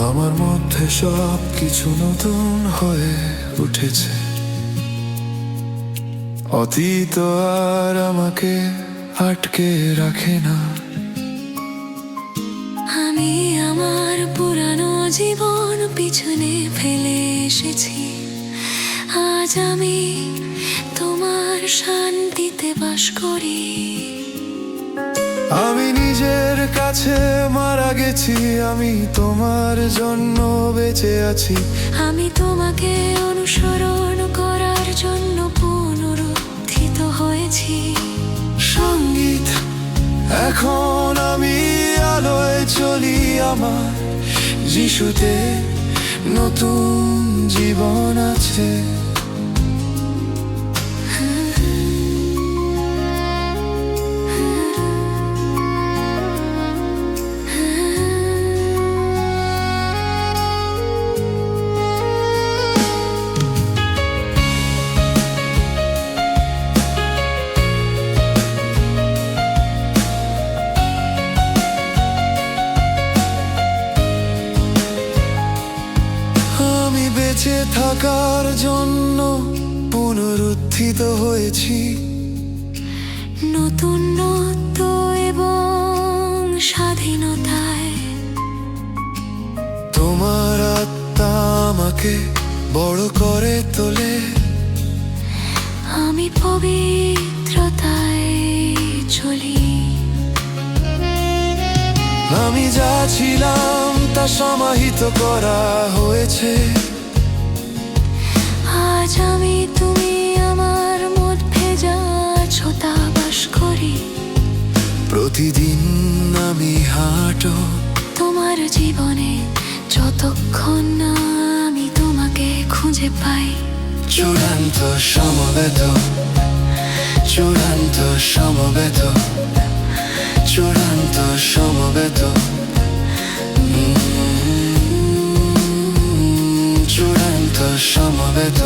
আমার মধ্যে সব কিছু নতুন হয়ে উঠেছে, অতীত আর আমাকে আটকে রাখে না। আমি আমার পুরানো জীবন পিছনে ফেলে এসেছি, আজ আমি তোমার শান্তিতে বাস করি। আমি নিজের কাছে মারা গেছি, আমি তোমার জন্য বেঁচে আছি। আমি তোমাকে অনুসরণ করার জন্য পুনরুত্থিত হয়েছি। সঙ্গীত, এখন আমি আলোয় চলি, আমার যিশুতে নতুন জীবন আছে। বেঁচে থাকার জন্য পুনরুত্থিত হয়েছি, নতুনত্ব এবং স্বাধীনতায়। তোমার আত্মা আমাকে বড় করে তোলে, আমি পবিত্রতায় চলি। আমি যা ছিলাম তা সমাহিত করা হয়েছে। আজ আমি তুমি আমার মধ্যে যা আছো তা বাস করি। প্রতিদিন আমি হাঁটো তোমার জীবনে, যতক্ষণ না আমি তোমাকে খুঁজে পাই। চূড়ান্ত সমবেত, চূড়ান্ত সমবেত, চূড়ান্ত সমবেত, চূড়ান্ত সমবেত।